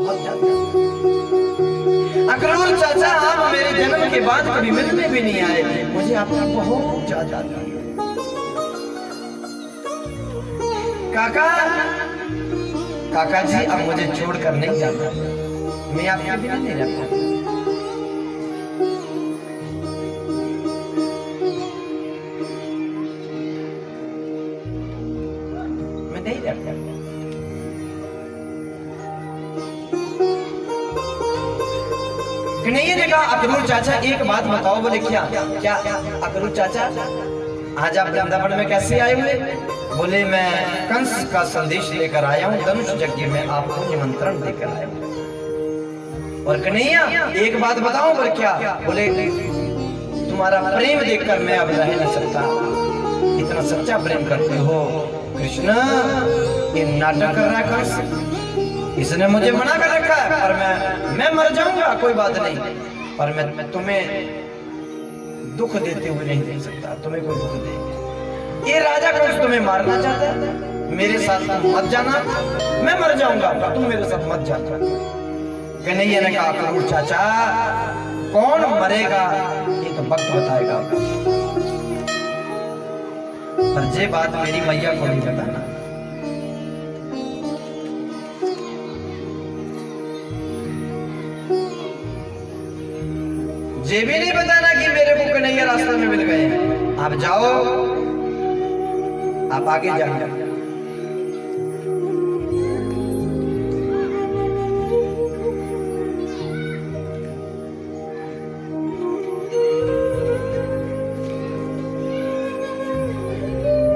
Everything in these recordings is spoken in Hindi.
मत जाता। अक्रूर चाचा आप मेरे जन्म के बाद कभी मिलने भी नहीं आए, मुझे आपका बहुत ज्यादा काका काका जी अब मुझे छोड़कर नहीं जाना, मैं आपके बिना नहीं रह पाऊंगा। मैं नहीं रह पाऊंगा। कन्हैया ने कहा अक्रूर चाचा एक बात बताओ। बोले क्या क्या अक्रूर चाचा आज आप वृंदावन में कैसे आए हुए? बोले मैं कंस का संदेश लेकर आया हूँ, धनुष यज्ञ में आपको निमंत्रण देकर आया हूँ। और कन्हैया एक बात बताओ। बोले क्या? बोले तुम्हारा प्रेम देखकर मैं अब रह न सकता, इतना सच्चा प्रेम करते हो कृष्ण। ये नाटक कर रहा है कंस, इसने मुझे मना कर रखा है, पर मैं मर जाऊंगा कोई बात नहीं, पर मैं तुम्हें दुख देते हुए नहीं देख सकता, तुम्हें कोई दुख दे। ये राजा कंस तुम्हें मारना चाहता है, मेरे साथ तुम मत जाना, मैं मर जाऊंगा पर तुम मेरे साथ मत जाना। कन्हैया ने कहा अक्रूर चाचा कौन मरेगा ये तो वक्त बताएगा, पर ये बात मेरी मैया को नहीं बताना। ये भी नहीं बताना कि मेरे को कन्हैया रास्ते में मिल गए। आप जाओ, आप आगे जाओ।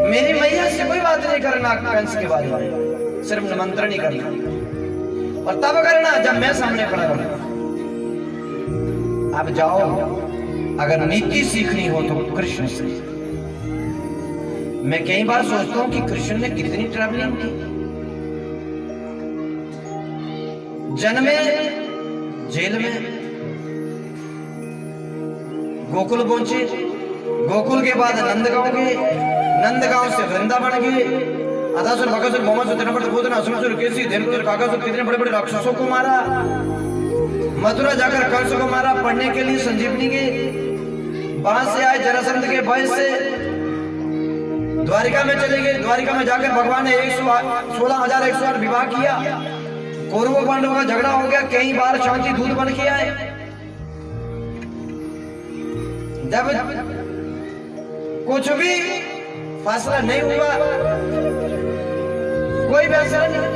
मेरी मैया से कोई बात नहीं करना कंस के बारे में, सिर्फ निमंत्रण ही करना, और तब करना जब मैं सामने खड़ा रहूंगा। आप जाओ, अगर नीति सीखनी हो तो कृष्ण से। मैं कई बार सोचता हूं कि कृष्ण ने कितनी ट्रैवलिंग की। जन्मे जेल में, गोकुल पहुंचे, गोकुल के बाद नंदगांव गए, नंदगांव से वृंदावन गए, अदासुर बकासुर भौमासुर तृणासुर भूतनासुर असुरसुर केसी धेनुसुर काकासुर कितने बड़े बड़े राक्षसों को मारा। मथुरा जाकर कंस को मारा, पढ़ने के लिए संजीवनी के, वहां से आए जरासंध के भय से द्वारिका में चले गए। द्वारिका में जाकर भगवान ने 16,108 विवाह किया। कौरवों पांडवों का झगड़ा हो गया, कई बार शांति दूत बन के आए। जब कुछ भी फैसला नहीं हुआ, कोई फैसला नहीं,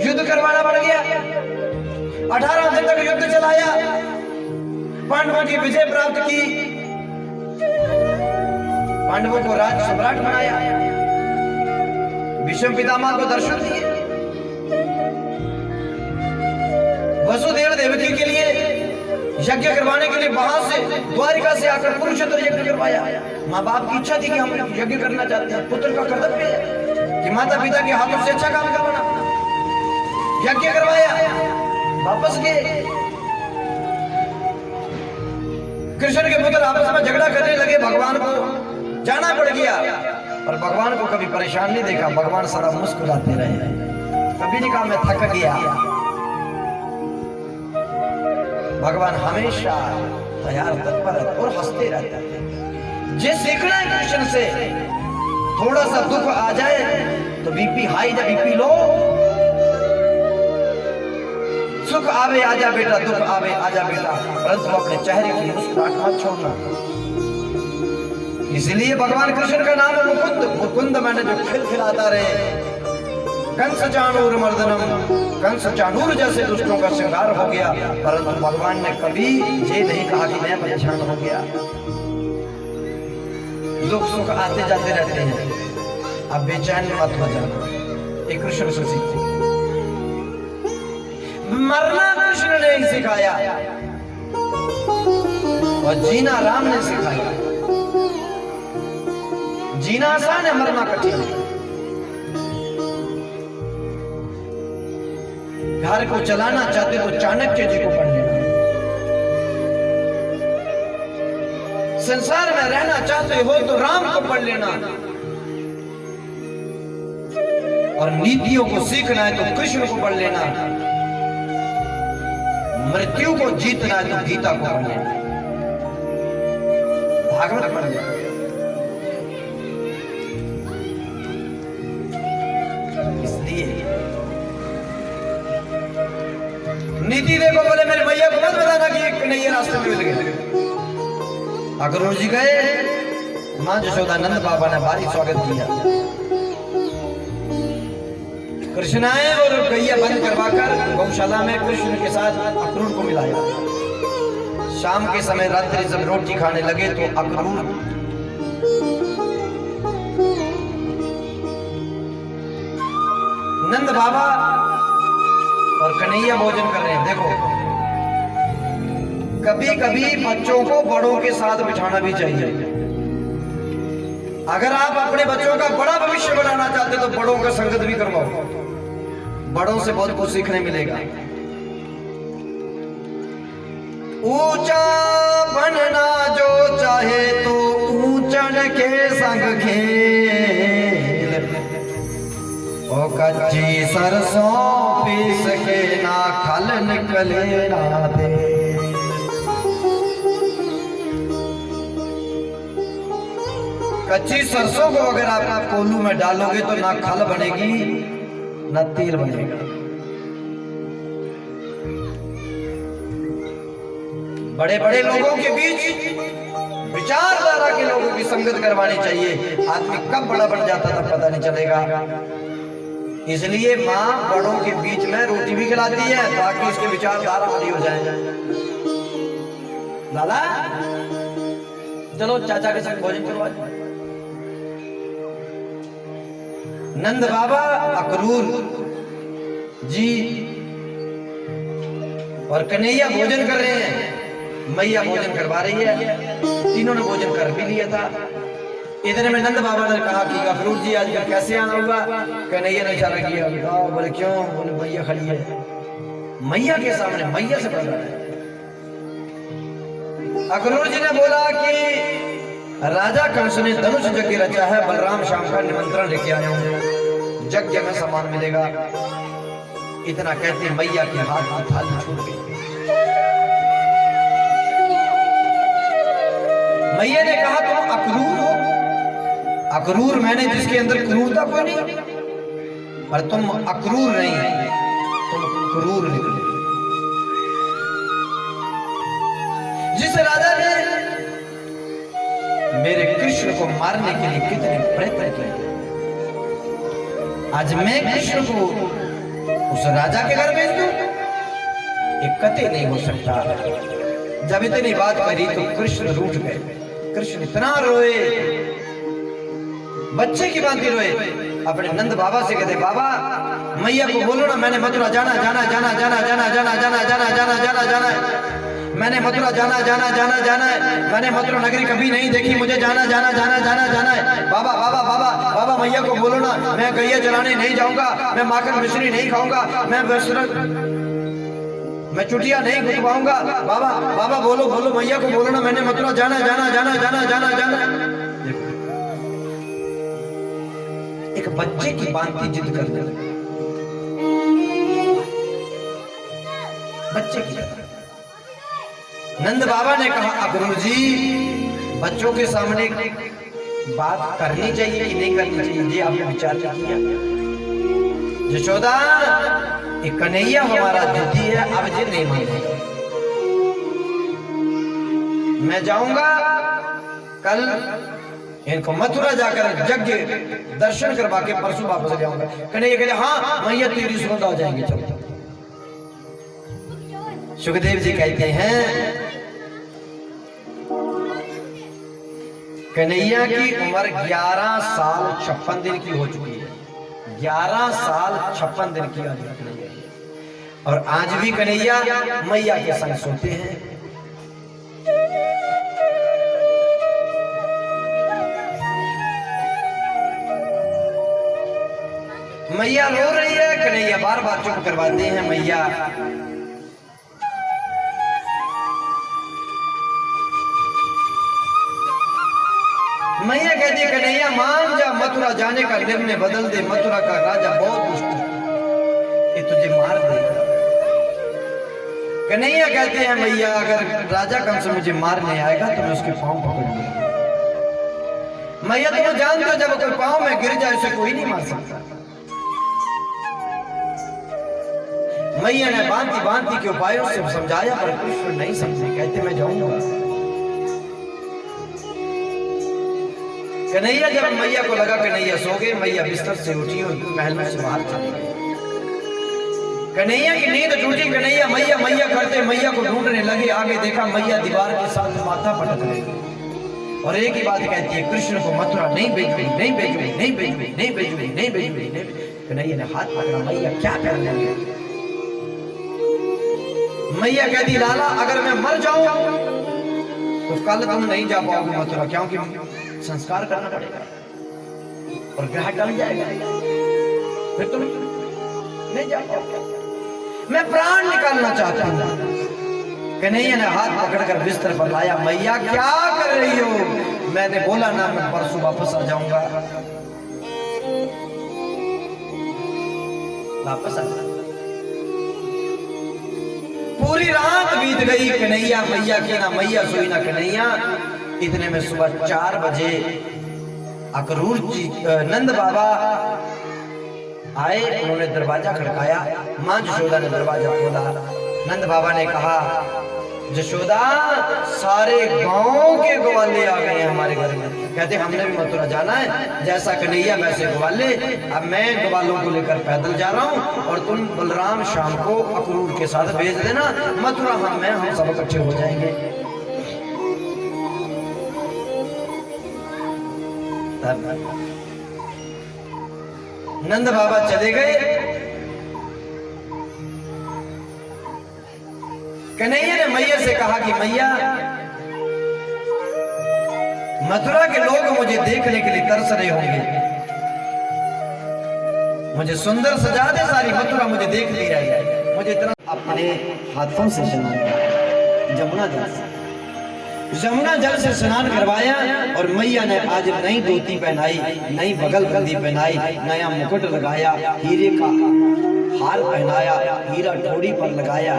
युद्ध करवाना पड़ गया। 18 दिन तक युद्ध चलाया, पांडवों की विजय प्राप्त की, पांडवों को राज सम्राट बनाया, भीष्म पितामह को दर्शन दिए, वसुदेव देवकी के लिए यज्ञ करवाने के लिए वहां से द्वारिका से आकर कुरुक्षेत्र यज्ञ करवाया। माँ बाप की इच्छा थी कि हम यज्ञ करना चाहते हैं, पुत्र का कर्तव्य है कि माता पिता के हाथों से अच्छा काम करवाना। यज्ञ करवाया, वापस गए। कृष्ण के पुत्र आपस में झगड़ा करने लगे, भगवान को जाना पड़ गया, और भगवान को कभी परेशान नहीं देखा। भगवान सदा मुस्कुराते रहे, कभी नहीं कहा मैं थक गया। भगवान हमेशा तैयार तत्पर और हंसते रहते हैं। जे सीखना है कृष्ण से, थोड़ा सा दुख आ जाए तो बीपी हाई या बीपी लो, सुख आवे आजा बेटा, दुख आवे आजा बेटा, परंतु अपने चेहरे की मुस्कुराहट मत छोड़ना। इसलिए भगवान कृष्ण का नाम मुकुंद, मुकुंद मैंने जो खिलखिलाता रहे। कंस चाणूर मर्दनम, कंस चाणूर जैसे दुष्टों का श्रृंगार हो गया, परंतु भगवान ने कभी ये नहीं कहा कि मैं परेशान हो गया। दुख सुख आते जाते रहते हैं, अब बेचैन मत हो जाना। एक कृष्ण से सीखते, मरना कृष्ण ने ही सिखाया और जीना राम ने सिखाया। जीना आसान है, मरना कठिन है। घर को चलाना चाहते तो चाणक्य जी को पढ़ लेना, संसार में रहना चाहते हो तो राम को पढ़ लेना। और नीतियों को सीखना है तो कृष्ण को पढ़ लेना, मृत्यु को जीतना है तो गीता को पढ़ लेना, भागवत पढ़ लेना। इसलिए नीति देखो, बोले मेरे भैया को मत बताना कि एक नए रास्ते में मिल गए। अक्रूर जी गए, मां यशोदानंद बाबा ने भारी स्वागत किया। कृष्ण आए और गैया बंद करवाकर गौशाला में कृष्ण के साथ अक्रूर को मिलाया। शाम के समय रात्रि जब रोटी खाने लगे तो अक्रूर नंद बाबा और कन्हैया भोजन कर रहे हैं। देखो, कभी कभी बच्चों को बड़ों के साथ बिठाना भी चाहिए। अगर आप अपने बच्चों का बड़ा भविष्य बनाना चाहते तो बड़ों का संगत भी करवाओ, बड़ों से बहुत कुछ सीखने मिलेगा। ऊंचा बनना जो चाहे तो ऊंचन के संग खेल, ओ कच्ची सरसों पीस के ना खल निकले ना दे। कच्ची सरसों को अगर आप कोल्हू में डालोगे तो ना खल बनेगी ना तेल बनेगा। बड़े बड़े लोगों के बीच विचारधारा के लोगों की संगत करवानी चाहिए। आदमी कब बड़ा बन जाता था पता नहीं चलेगा। इसलिए माँ बड़ों के बीच में रोटी भी खिलाती है ताकि इसके विचारधारा बड़ी हो जाए। लाला चलो चाचा के साथ भोजन करवा। नंद बाबा, अक्रूर जी और कन्हैया भोजन कर रहे हैं, मैया भोजन करवा रही है। तीनों ने भोजन कर भी लिया था। इतने में नंद बाबा ने कहा कि अक्रूर जी आज कैसे आना हुआ। कन्हैया ने इशारा किया। बोले क्यों? बोले मैया खड़ी है। मैया के सामने मैया से बोल रहा है। अक्रूर जी ने बोला कि राजा कंस ने धनुष यज्ञ रचा है, बलराम श्याम का निमंत्रण लेके आया हूं, यज्ञ में सम्मान मिलेगा। इतना कहते मैया के हाथ में थाली छूट गई। मैया ने कहा तुम अक्रूर हो? अक्रूर मैंने जिसके अंदर क्रूरता कोई नहीं, पर तुम अक्रूर नहीं, तुम क्रूर निकले। जिस राजा ने मेरे कृष्ण को मारने के लिए कितने प्रयत्न किए, आज मैं कृष्ण को उस राजा के घर भेज दूं? एक कतई नहीं हो सकता। जब इतनी बात करी तो कृष्ण रूठ गए। कृष्ण इतना रोए, बच्चे की भांति रोए। अपने नंद बाबा से कहते, बाबा मैया को बोलो ना मैंने मथुरा जाना जाना जाना जाना जाना जाना जाना जाना जाना जाना जाना है। मैंने मथुरा जाना जाना जाना जाना है। मैंने मथुरा नगरी कभी नहीं देखी, मुझे जाना जाना जाना जाना जाना है। बाबा बाबा बाबा बाबा मैया को बोलो ना, मैं गैया चलाने नहीं जाऊंगा, मैं माखन मिश्री नहीं खाऊंगा, मैं चुटिया नहीं गुटवाऊंगा। बाबा बाबा बोलो बोलो मैया को बोलो ना, मैंने मथुरा जाना जाना जाना जाना जाना जाना। एक बच्चे की भांति जिद कर दे, बच्चे की। नंद बाबा ने कहा अक्रूर जी बच्चों के सामने बात करनी चाहिए कि नहीं करनी चाहिए, ये आपने विचार किया? यशोदा एक कन्हैया हमारा जिद्दी है, अब ये नहीं मानेगा। मैं जाऊंगा कल इनको मथुरा जाकर यज्ञ दर्शन करवा के परसों वापस जाऊंगा। कन्हैया कहते हाँ मैया तेरी सुनता हो जाएंगे। चलो सुखदेव जी कहते हैं कन्हैया की उम्र 11 साल 56 दिन की हो चुकी है। 11 साल 56 दिन की आज कन्हैया, और आज भी कन्हैया मैया के संग सोते हैं। मैया रो रही है, कन्हैया बार बार चुप करवाते हैं। मैया मैया कहती है कन्हैया मान जा, मथुरा जाने का निर्णय बदल दे, मथुरा का राजा बहुत दुष्ट है, ये तुझे मार देगा। कन्हैया कहते हैं मैया अगर राजा कंस मुझे मारने आएगा तो मैं उसके पांव पकड़ लूंगा। मैया तुम जानते हो जब कोई पांव में गिर जाए उसे कोई नहीं मार सकता। मैया ने भांति भांति के उपायों से समझाया पर कृष्ण नहीं समझे, कहते मैं जाऊंगा। कन्हैया जब मैया को लगा कन्हैया सो गए, मैया बिस्तर से उठी और महल में से बाहर चली गई। कन्हैया की नींद टूटी, कन्हैया मैया मैया करते मैया को ढूंढने लगे। आगे देखा मैया दीवार के साथ माथा पटक रही और एक ही बात कहती है कृष्ण को मथुरा नहीं भेजूंगी, नहीं भेजूंगी, नहीं भेजूंगी, नहीं भेजूंगी, नहीं भेजूंगी, नहीं। कन्हैया ने हाथ पकड़ा, मैया क्या कर लेंगे? मैया कहती लाला अगर मैं मर जाऊं तो कल तुम नहीं जा पाओगे मथुरा, क्योंकि संस्कार करना पड़ेगा और ग्रह टल जाएगा, फिर तुम नहीं जा पाओगे। मैं प्राण निकालना चाहता हूं। कन्हैया ने हाथ पकड़कर बिस्तर पर लाया। मैया क्या कर रही हो? मैंने बोला ना मैं परसों वापस आ जाऊंगा। वापस आ जा। पूरी रात बीत गई, कन्हैया मैया की ना मैया सोई ना कन्हैया। इतने में सुबह 4 बजे अक्रूर जी नंद बाबा आए, उन्होंने दरवाजा खड़काया। मां जशोदा ने दरवाजा खोला। नंद बाबा ने कहा जशोदा सारे गांव के ग्वाले आ गए हैं हमारे घर में। कहते हमने भी मथुरा जाना है, जैसा कन्हैया वैसे ग्वाले। अब मैं ग्वालों को लेकर पैदल जा रहा हूं और तुम बलराम शाम को अक्रूर के साथ भेज देना मथुरा, हम सब इकट्ठे हो जाएंगे। नंद बाबा चले गए। कन्हैया ने मैया से कहा कि मैया मथुरा के लोग मुझे देखने के लिए तरस रहे होंगे, मुझे सुंदर सजा दे, सारी मथुरा मुझे देख नहीं रही है। मुझे इतना अपने हाथों से स्नान करवाया, जमुना जल से स्नान करवाया और मैया ने आज नई धोती पहनाई, नई बगल बंदी पहनाई, नया मुकुट लगाया, हीरे का हार पहनाया, हीरा ठोड़ी पर लगाया।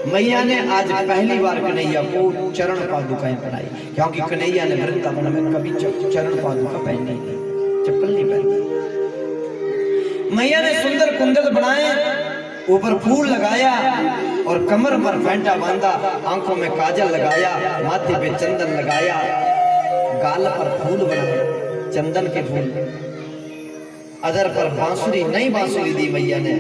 मैया ने आज पहली बार कन्हैया को चरण पादुकाएं पहनाई, क्योंकि कन्हैया ने वृंदावन में कभी चरण पादुका पहनी नहीं, चप्पल नहीं पहनी। मैया ने सुंदर कुंडल बनाए, ऊपर फूल लगाया और कमर पर फेंटा बांधा, आंखों में काजल लगाया, माथे पे चंदन लगाया, गाल पर फूल बनाए चंदन के फूल, अधर पर बांसुरी, नई बांसुरी दी मैया ने।